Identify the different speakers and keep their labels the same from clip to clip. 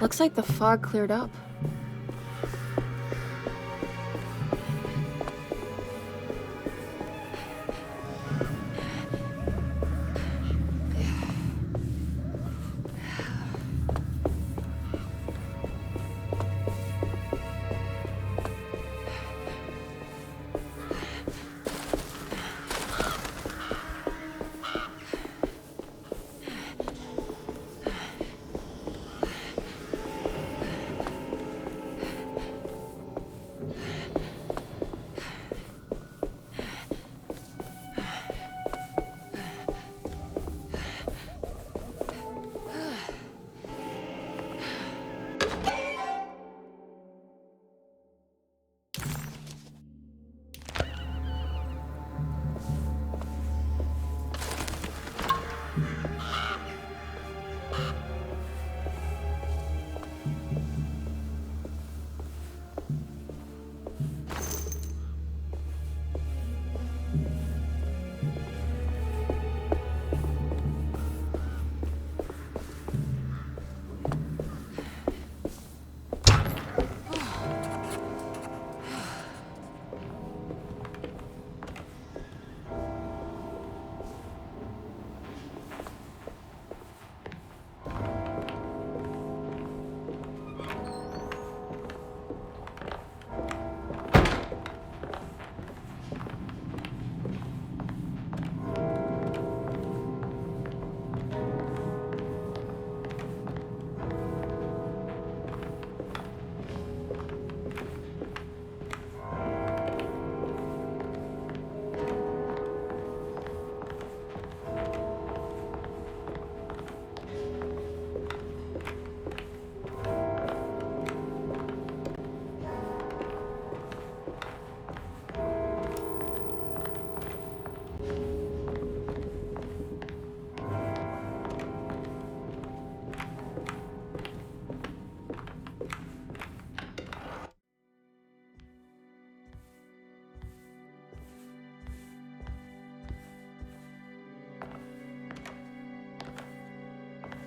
Speaker 1: Looks like the fog cleared up.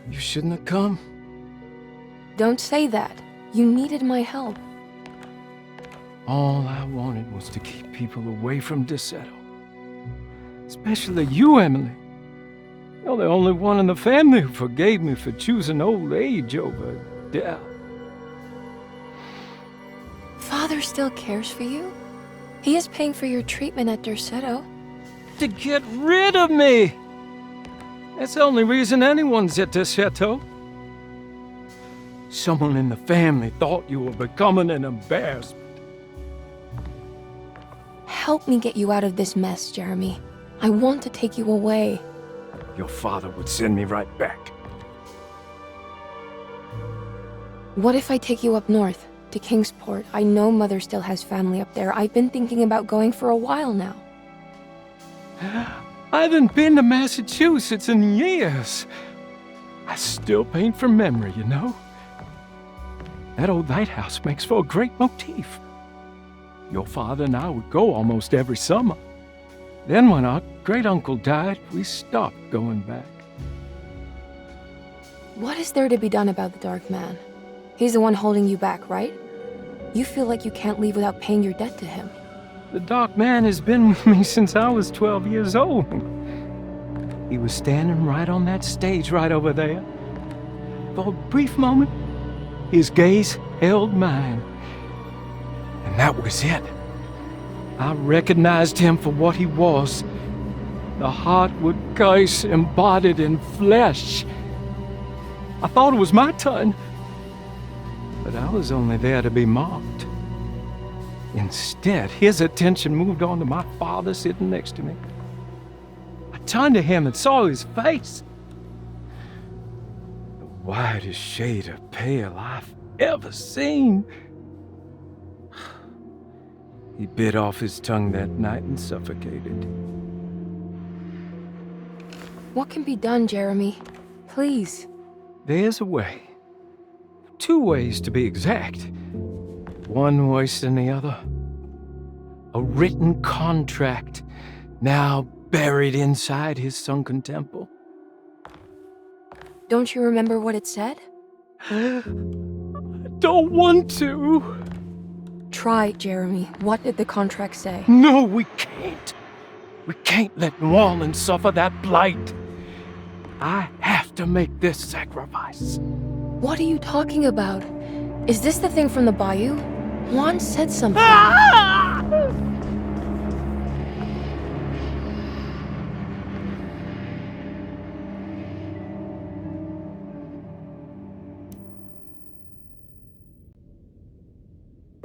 Speaker 2: You shouldn't have come.
Speaker 1: Don't say that. You needed my help.
Speaker 2: All I wanted was to keep people away from Desetto. Especially you, Emily. You're the only one in the family who forgave me for choosing old age over death.
Speaker 1: Father still cares for you? He is paying for your treatment at Desetto.
Speaker 2: To get rid of me! That's the only reason anyone's at Desetto. Someone in the family thought you were becoming an embarrassment.
Speaker 1: Help me get you out of this mess, Jeremy. I want to take you away.
Speaker 2: Your father would send me right back.
Speaker 1: What if I take you up north, to Kingsport? I know Mother still has family up there. I've been thinking about going for a while now.
Speaker 2: I haven't been to Massachusetts in years. I still paint from memory, you know? That old lighthouse makes for a great motif. Your father and I would go almost every summer. Then when our great-uncle died, we stopped going back.
Speaker 1: What is there to be done about the Dark Man? He's the one holding you back, right? You feel like you can't leave without paying your debt to him.
Speaker 2: The Dark Man has been with me since I was 12 years old. He was standing right on that stage right over there. For a brief moment, his gaze held mine. And that was it. I recognized him for what he was. The Heartwood curse embodied in flesh. I thought it was my turn, but I was only there to be mocked. Instead, his attention moved on to my father sitting next to me. I turned to him and saw his face. The whitest shade of pale I've ever seen. He bit off his tongue that night and suffocated.
Speaker 1: What can be done, Jeremy? Please.
Speaker 2: There's a way. 2 ways to be exact. One worse than the other. A written contract, now buried inside his sunken temple.
Speaker 1: Don't you remember what it said?
Speaker 2: I don't want to.
Speaker 1: Try, Jeremy. What did the contract say?
Speaker 2: No, we can't. We can't let New Orleans suffer that blight. I have to make this sacrifice.
Speaker 1: What are you talking about? Is this the thing from the bayou? Juan said something.
Speaker 2: Ah!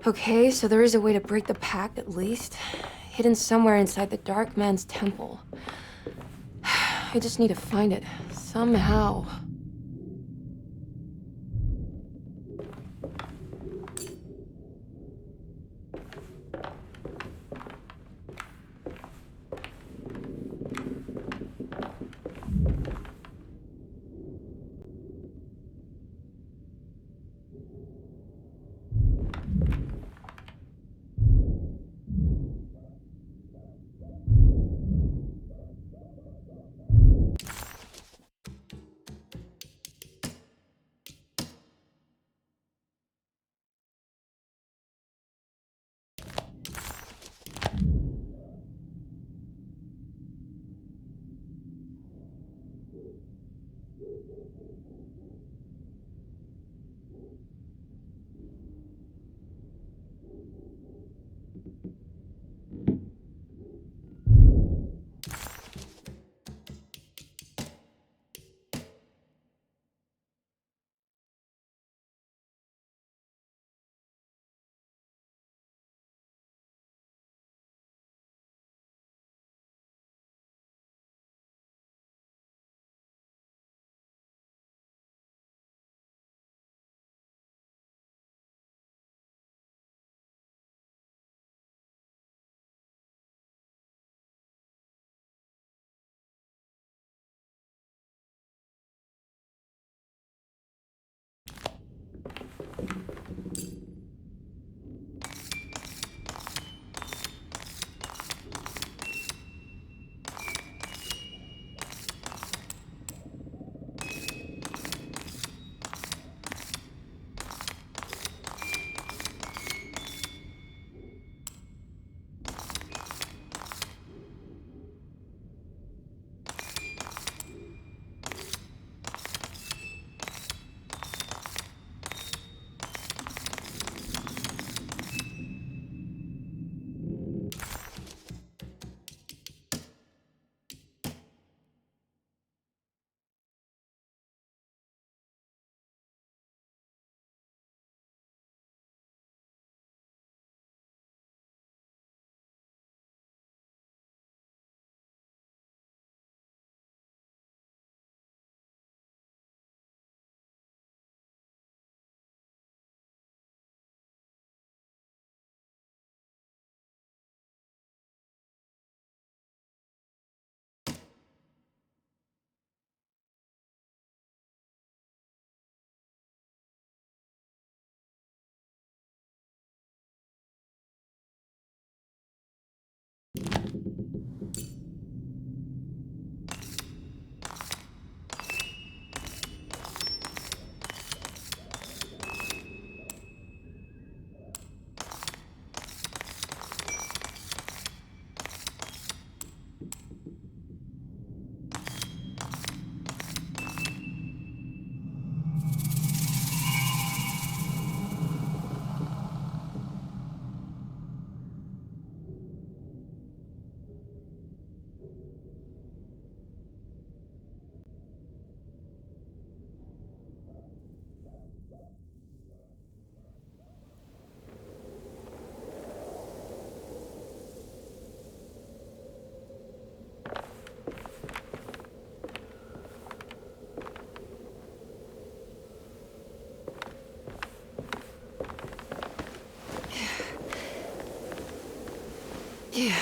Speaker 1: Okay, so there is a way to break the pact at least. Hidden somewhere inside the Dark Man's temple. I just need to find it. Somehow. Yeah.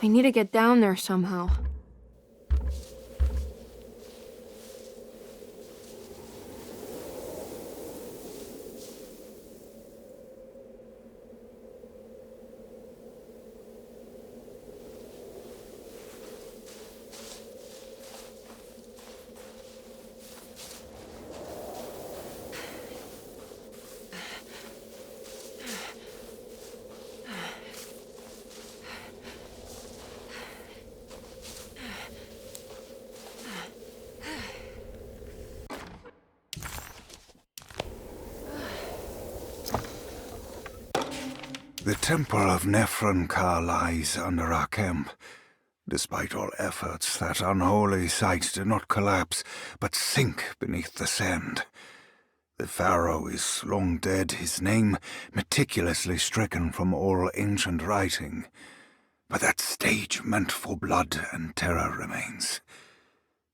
Speaker 1: We need to get down there somehow.
Speaker 3: The temple of Nephron-Ka lies under our camp. Despite all efforts, that unholy site did not collapse, but sink beneath the sand. The pharaoh is long dead, his name meticulously stricken from all ancient writing. But that stage meant for blood and terror remains.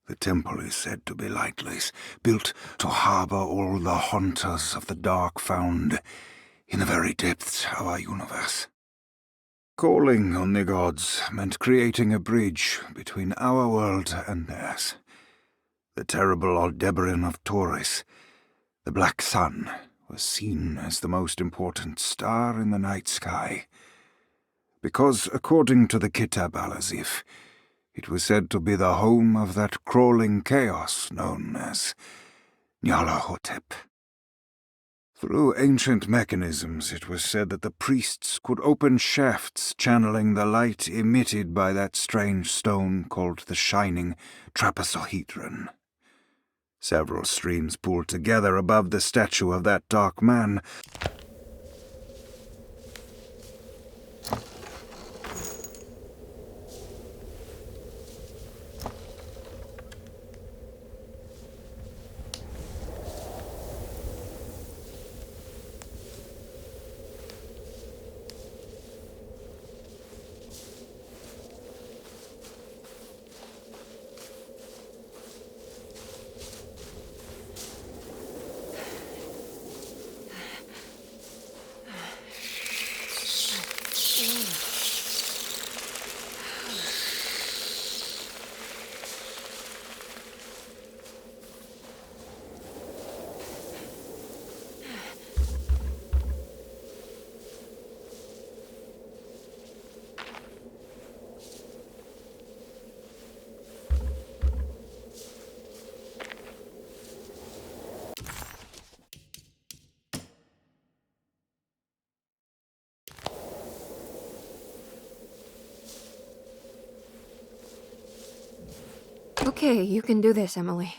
Speaker 3: The temple is said to be lightless, built to harbor all the haunters of the dark found in the very depths of our universe. Calling on the gods meant creating a bridge between our world and theirs. The terrible Aldebaran of Taurus, the Black Sun, was seen as the most important star in the night sky, because, according to the Kitab al-Azif, it was said to be the home of that crawling chaos known as Nyarlathotep. Through ancient mechanisms, it was said that the priests could open shafts channeling the light emitted by that strange stone called the Shining Trapezohedron. Several streams pooled together above the statue of that dark man.
Speaker 1: Okay, you can do this, Emily.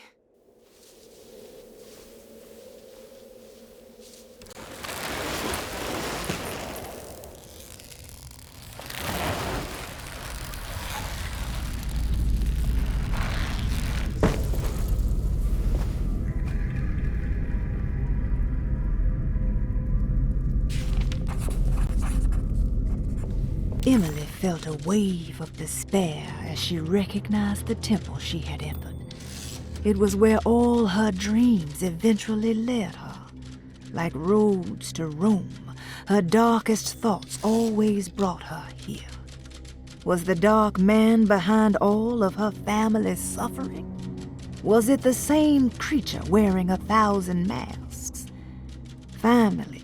Speaker 4: Emily felt a wave of despair as she recognized the temple she had entered. It was where all her dreams eventually led her. Like roads to Rome, her darkest thoughts always brought her here. Was the dark man behind all of her family's suffering? Was it the same creature wearing 1,000 masks? Finally,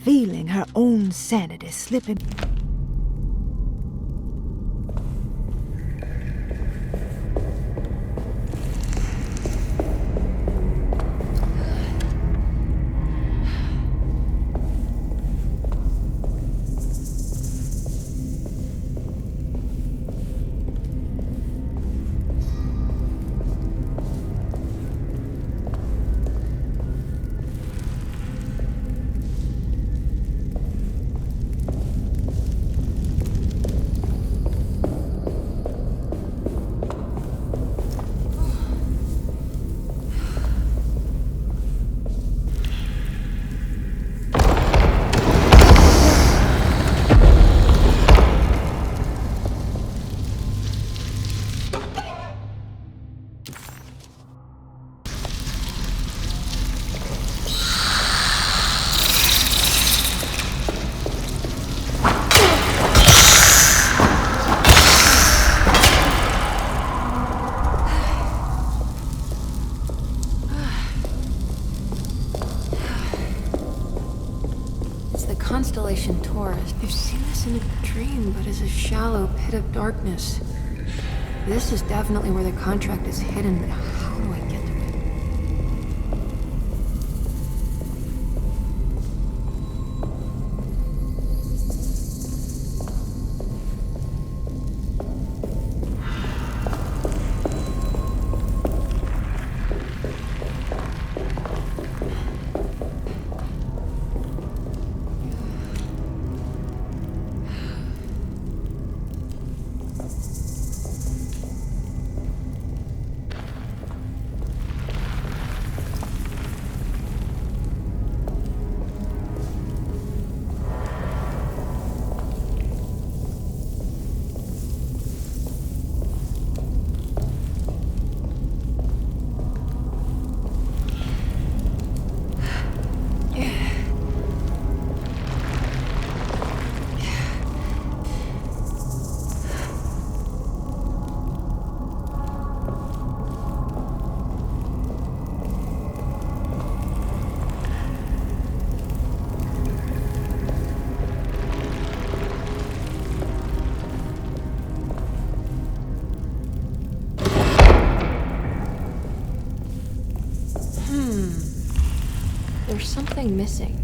Speaker 4: feeling her own sanity slipping.
Speaker 1: I've seen this in a dream, but as a shallow pit of darkness. This is definitely where the contract is hidden, but how do I get to it? There's something missing.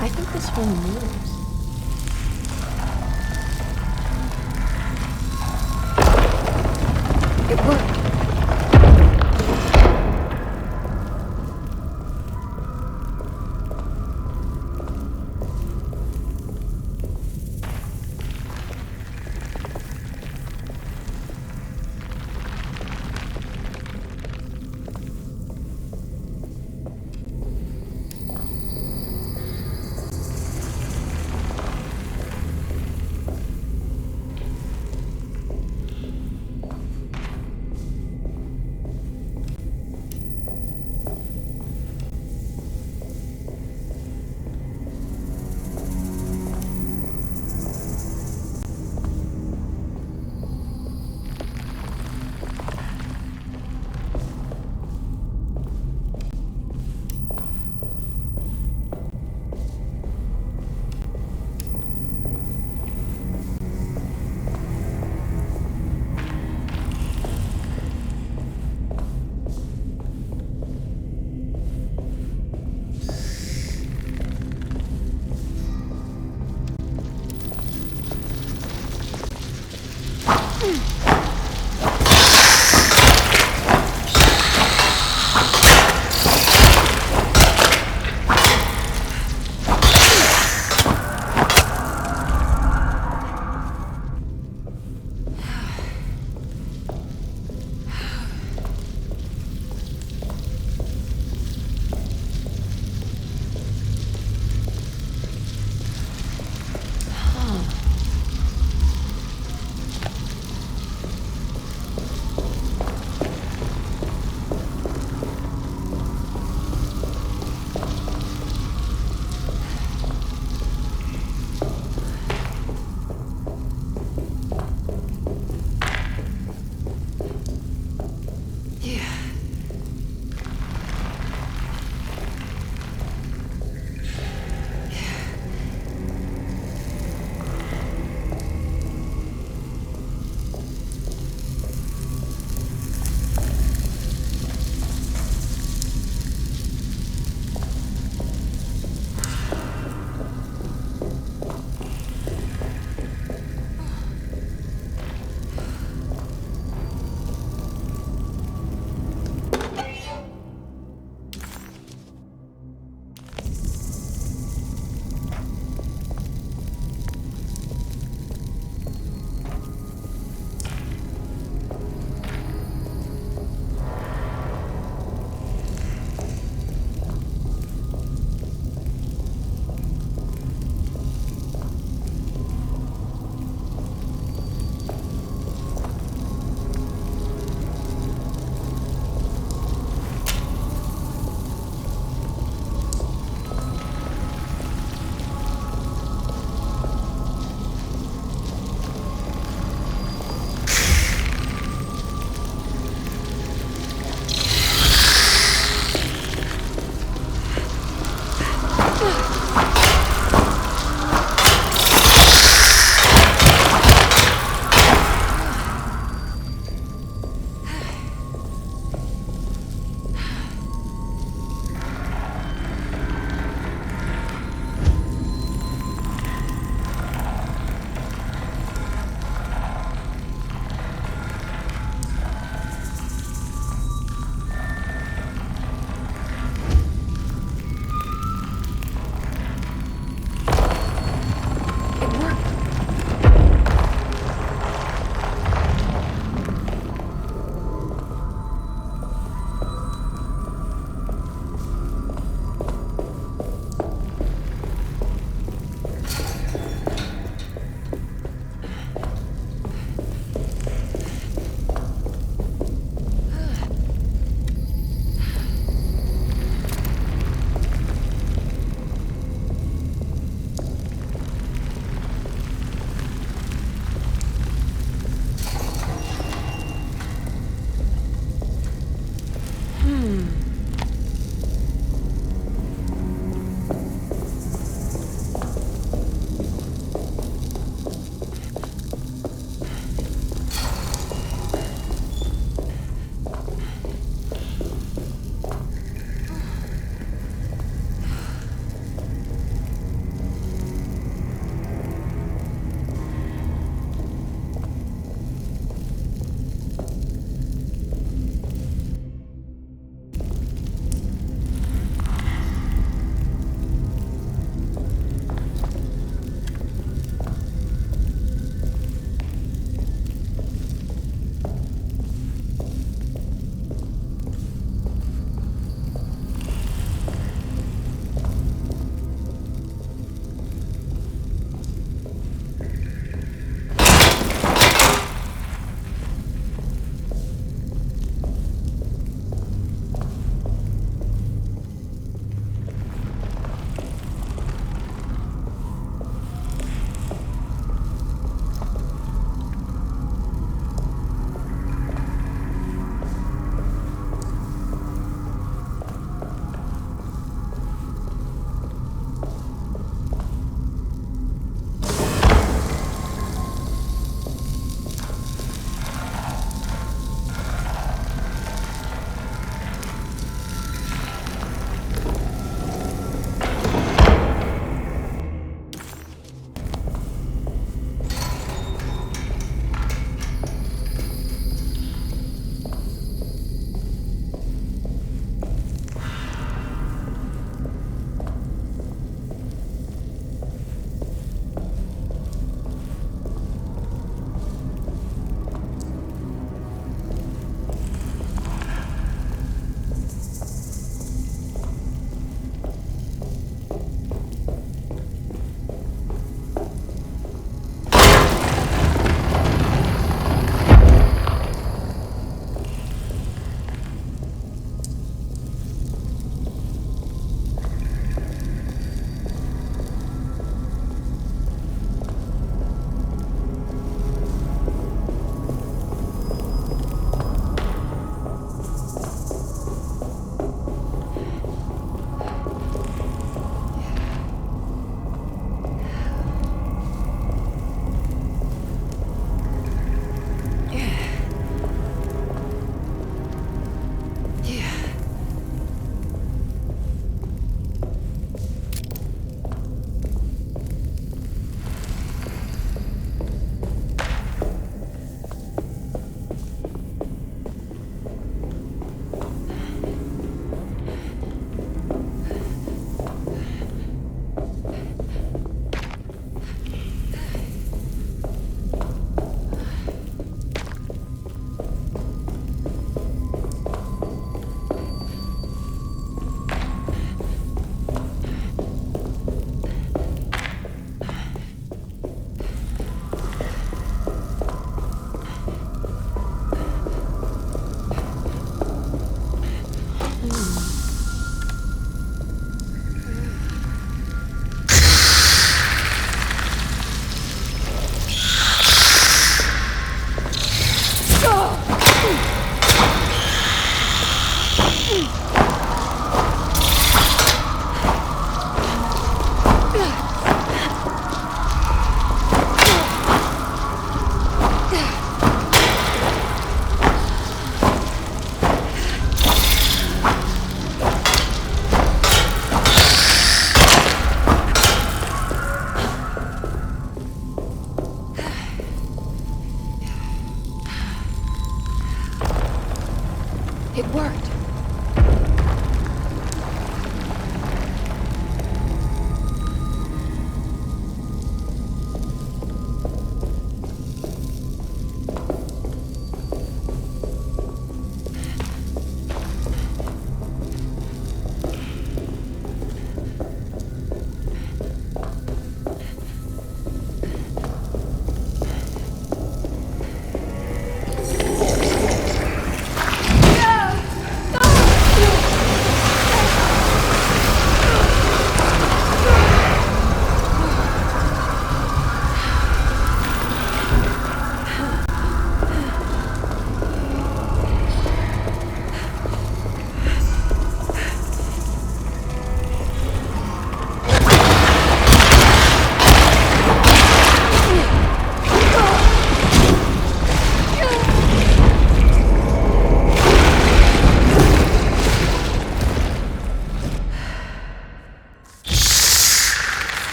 Speaker 1: I think this one moves. It worked.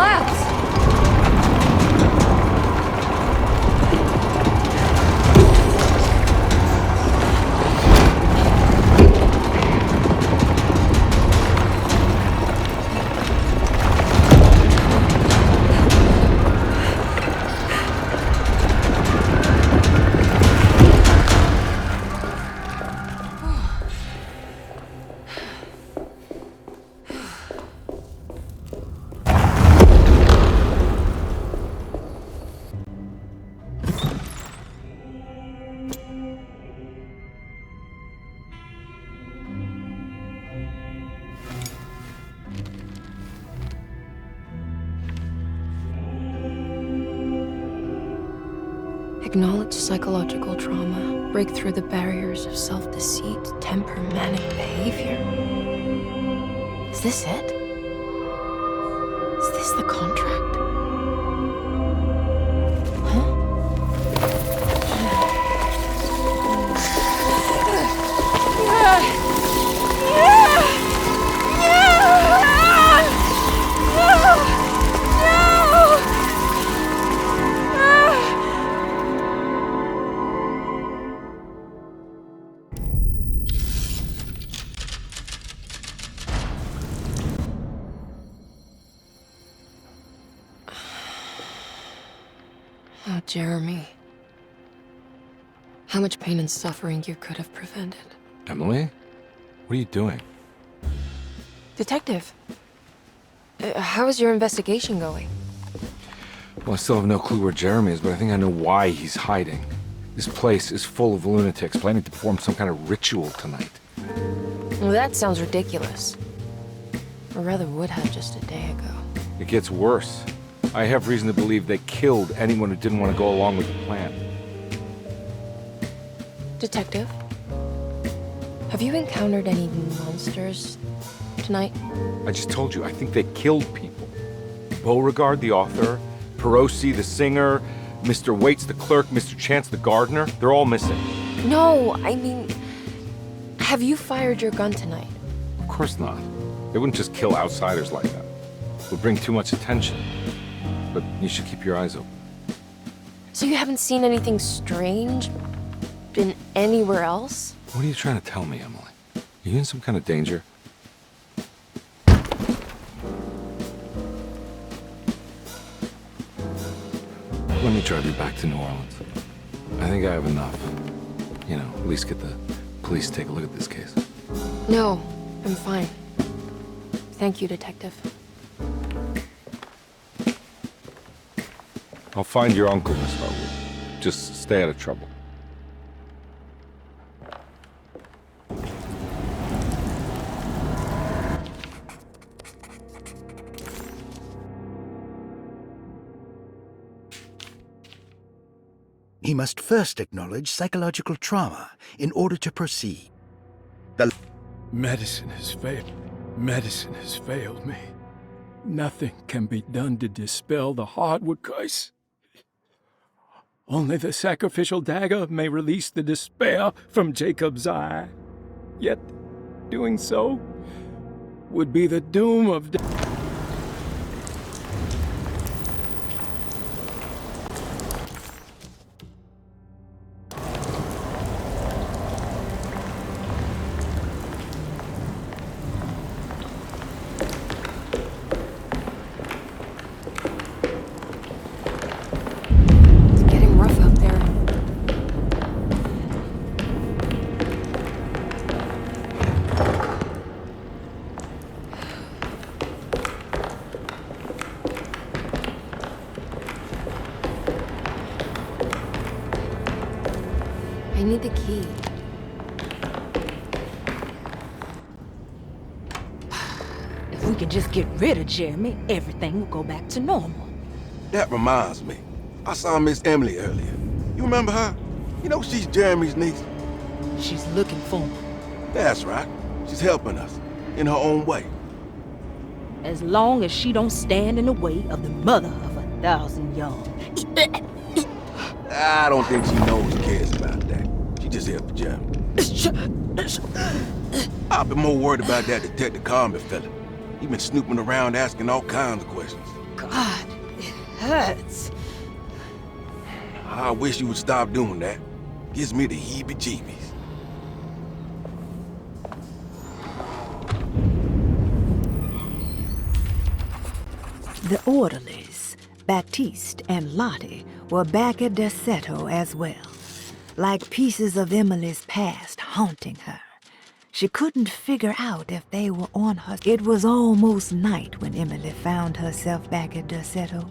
Speaker 1: collapse. Acknowledge psychological trauma. Break through the barriers of self-deceit, temper, manic behavior. Is this it? Is this the contract? Oh, Jeremy. How much pain and suffering you could have prevented.
Speaker 5: Emily? What are you doing?
Speaker 1: Detective, how is your investigation going?
Speaker 5: Well, I still have no clue where Jeremy is, but I think I know why he's hiding. This place is full of lunatics planning to perform some kind of ritual tonight.
Speaker 1: Well, that sounds ridiculous. Or rather would have just a day ago.
Speaker 5: It gets worse. I have reason to believe they killed anyone who didn't want to go along with the plan.
Speaker 1: Detective, have you encountered any monsters tonight?
Speaker 5: I just told you, I think they killed people. Beauregard, the author, Perosi, the singer, Mr. Waits, the clerk, Mr. Chance, the gardener, they're all missing.
Speaker 1: No, I mean, have you fired your gun tonight?
Speaker 5: Of course not. They wouldn't just kill outsiders like that. It would bring too much attention. But you should keep your eyes open.
Speaker 1: So you haven't seen anything strange? Been anywhere else?
Speaker 5: What are you trying to tell me, Emily? Are you in some kind of danger? Let me drive you back to New Orleans. I think I have enough. You know, at least get the police to take a look at this case.
Speaker 1: No, I'm fine. Thank you, Detective.
Speaker 5: I'll find your uncle, Miss Harwood. Just stay out of trouble.
Speaker 6: He must first acknowledge psychological trauma in order to proceed.
Speaker 2: Medicine has failed. Medicine has failed me. Nothing can be done to dispel the hardwood curse. Only the sacrificial dagger may release the despair from Jacob's eye. Yet, doing so would be the doom of death.
Speaker 1: I need the key.
Speaker 7: If we can just get rid of Jeremy, everything will go back to normal.
Speaker 8: That reminds me. I saw Miss Emily earlier. You remember her? You know she's Jeremy's niece.
Speaker 7: She's looking for him.
Speaker 8: That's right. She's helping us, in her own way.
Speaker 7: As long as she don't stand in the way of the mother of 1,000 young.
Speaker 8: I don't think she knows or cares about that. She just here for Jeremy. I've been more worried about that Detective Carmen fella. He been snooping around asking all kinds of questions.
Speaker 7: God, it hurts.
Speaker 8: I wish you would stop doing that. Gives me the heebie-jeebies.
Speaker 4: The orderlies, Baptiste and Lottie, were back at Derceto as well, like pieces of Emily's past haunting her. She couldn't figure out if they were on her. It was almost night when Emily found herself back at Derceto.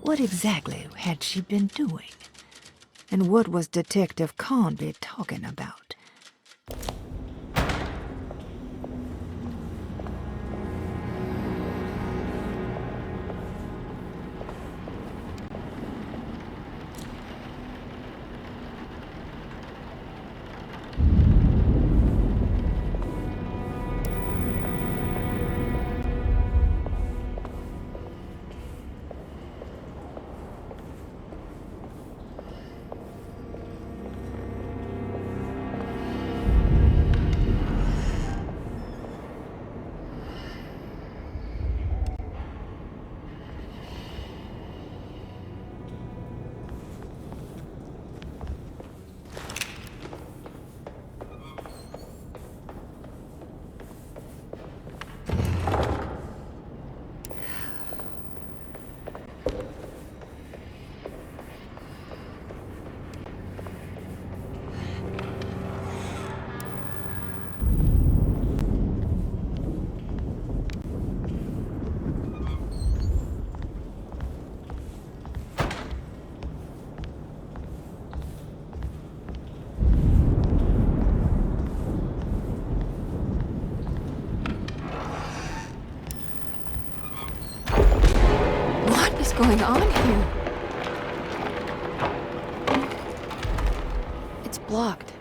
Speaker 4: What exactly had she been doing? And what was Detective Conby talking about?
Speaker 1: What's going on here? It's blocked.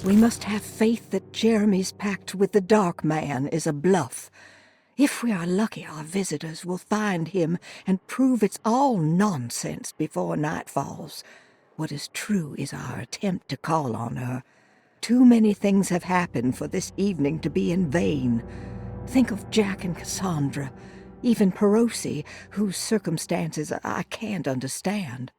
Speaker 9: We must have faith that Jeremy's pact with the Dark Man is a bluff. If we are lucky, our visitors will find him and prove it's all nonsense before night falls. What is true is our attempt to call on her. Too many things have happened for this evening to be in vain. Think of Jack and Cassandra, even Perosi, whose circumstances I can't understand.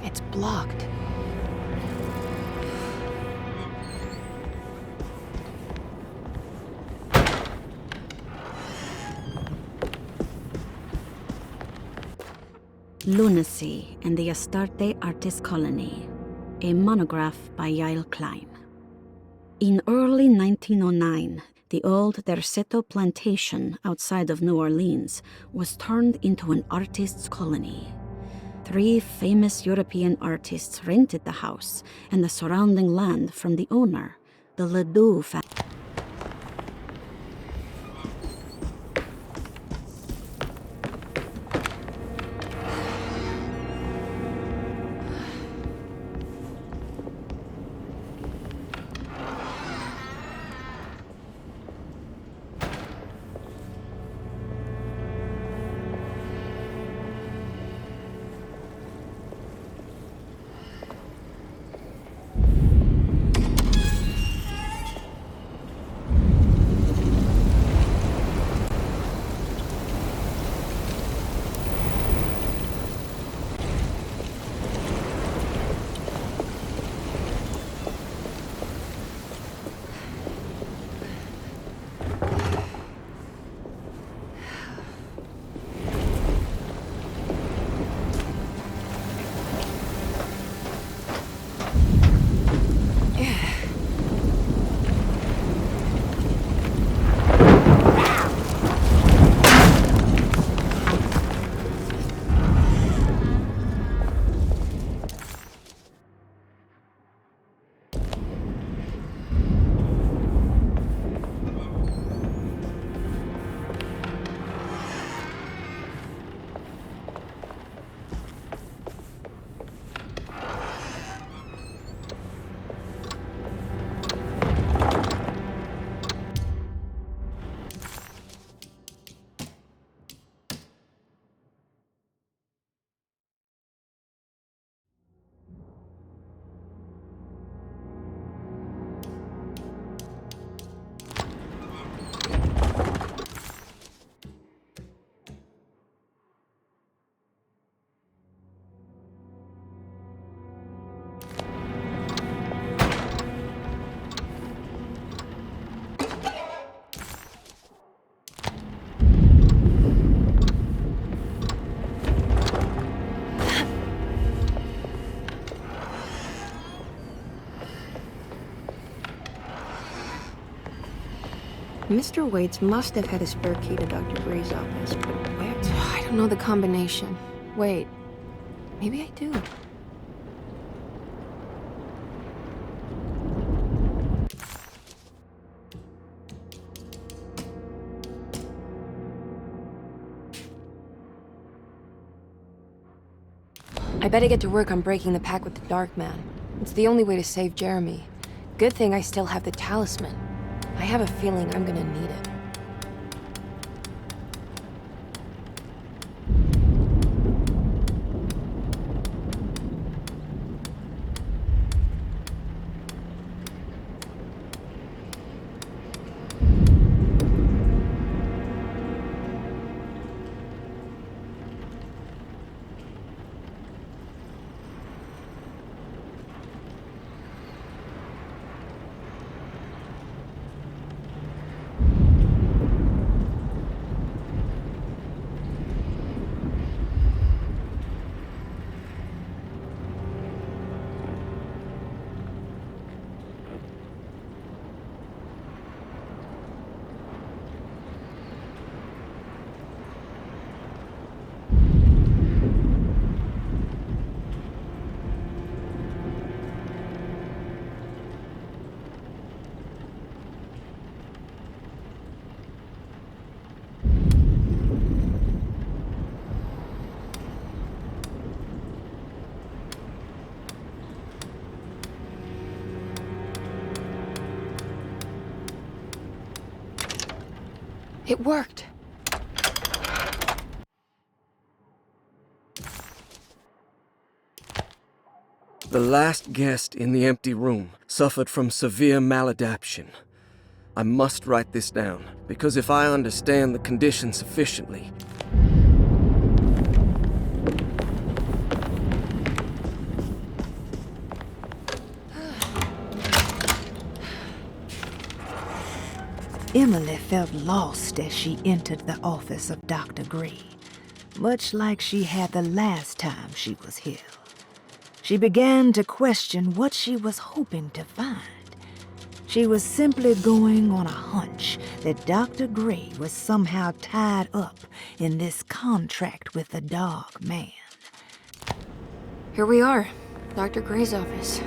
Speaker 1: It's blocked.
Speaker 10: Lunacy and the Astarte Artist Colony, a monograph by Yael Klein. In early 1909, the old Derceto plantation outside of New Orleans was turned into an artist's colony. 3 famous European artists rented the house and the surrounding land from the owner, the Ledoux family.
Speaker 1: Mr. Waits must have had a spare key to Dr. Gray's office, but where? I don't know the combination. Wait, maybe I do. I better get to work on breaking the pact with the Dark Man. It's the only way to save Jeremy. Good thing I still have the talisman. I have a feeling I'm gonna need it. It worked.
Speaker 11: The last guest in the empty room suffered from severe maladaptation. I must write this down, because if I understand the condition sufficiently...
Speaker 4: Emily felt lost as she entered the office of Dr. Gray, much like she had the last time she was here. She began to question what she was hoping to find. She was simply going on a hunch that Dr. Gray was somehow tied up in this contract with the Dark Man.
Speaker 1: Here we are, Dr. Gray's office.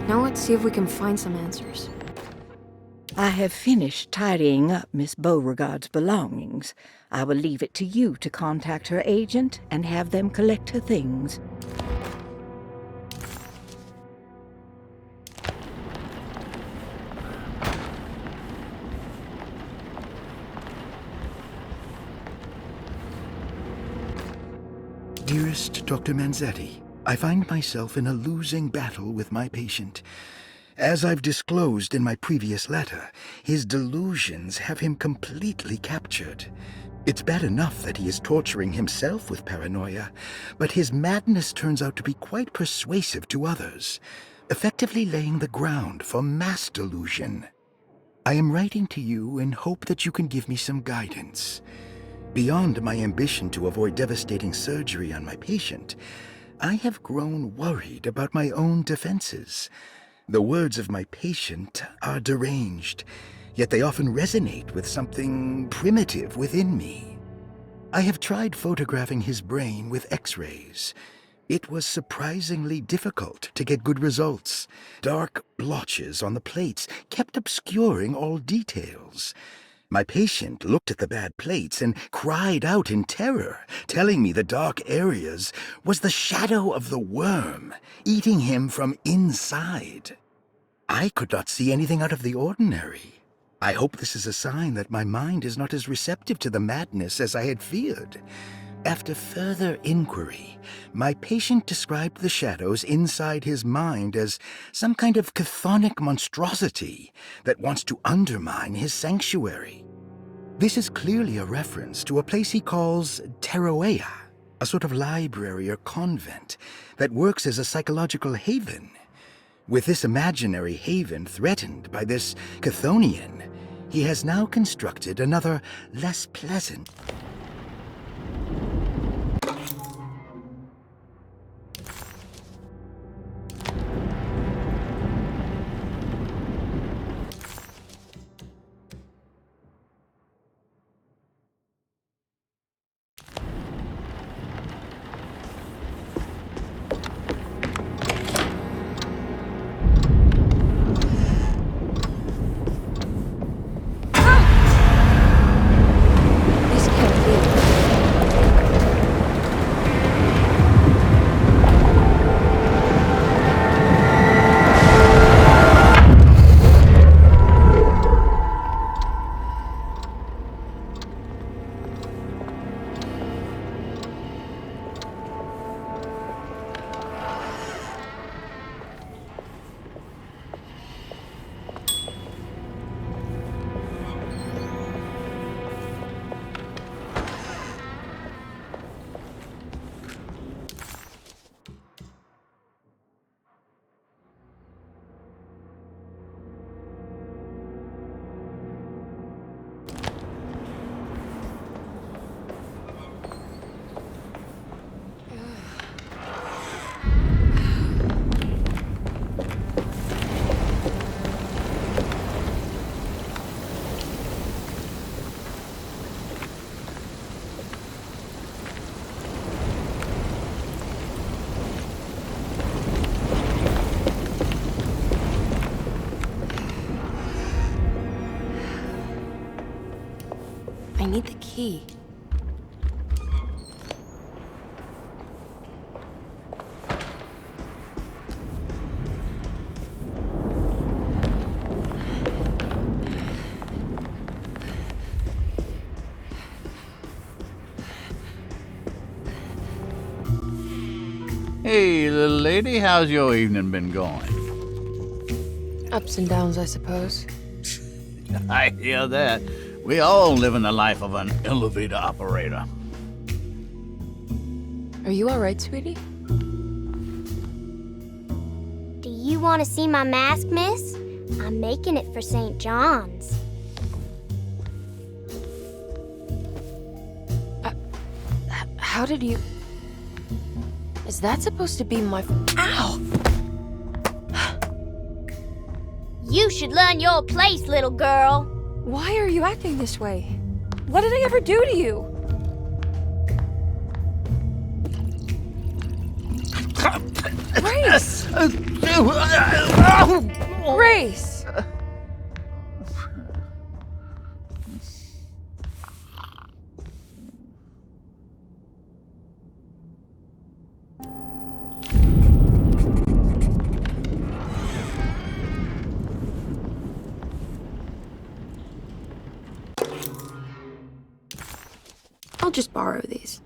Speaker 1: Now let's see if we can find some answers.
Speaker 9: I have finished tidying up Miss Beauregard's belongings. I will leave it to you to contact her agent and have them collect her things.
Speaker 6: Dearest Dr. Manzetti, I find myself in a losing battle with my patient. As I've disclosed in my previous letter, his delusions have him completely captured. It's bad enough that he is torturing himself with paranoia, but his madness turns out to be quite persuasive to others, effectively laying the ground for mass delusion. I am writing to you in hope that you can give me some guidance. Beyond my ambition to avoid devastating surgery on my patient, I have grown worried about my own defenses. The words of my patient are deranged, yet they often resonate with something primitive within me. I have tried photographing his brain with X-rays. It was surprisingly difficult to get good results. Dark blotches on the plates kept obscuring all details. My patient looked at the bad plates and cried out in terror, telling me the dark areas was the shadow of the worm, eating him from inside. I could not see anything out of the ordinary. I hope this is a sign that my mind is not as receptive to the madness as I had feared. After further inquiry, my patient described the shadows inside his mind as some kind of chthonic monstrosity that wants to undermine his sanctuary. This is clearly a reference to a place he calls Teroea, a sort of library or convent that works as a psychological haven. With this imaginary haven threatened by this Chthonian, he has now constructed another, less pleasant...
Speaker 1: need the key.
Speaker 12: Hey, little lady, how's your evening been going?
Speaker 1: Ups and downs, I suppose.
Speaker 12: I hear that. We all living the life of an elevator operator.
Speaker 1: Are you alright, sweetie?
Speaker 13: Do you want to see my mask, miss? I'm making it for St. John's.
Speaker 1: How did you... Is that supposed to be my... Ow!
Speaker 13: You should learn your place, little girl.
Speaker 1: Why are you acting this way? What did I ever do to you? Grace! Grace! I'll just borrow these.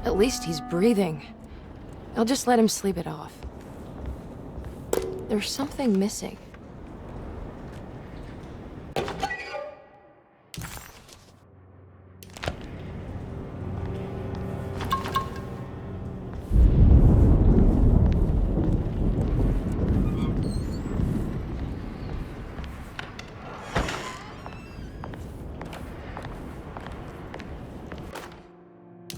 Speaker 1: At least he's breathing. I'll just let him sleep it off. There's something missing.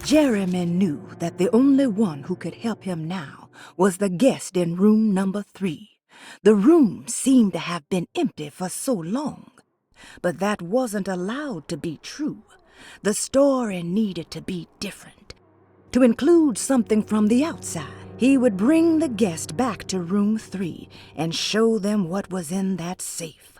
Speaker 4: Jeremy knew that the only one who could help him now was the guest in room number 3. The room seemed to have been empty for so long. But that wasn't allowed to be true. The story needed to be different. To include something from the outside, he would bring the guest back to room 3 and show them what was in that safe.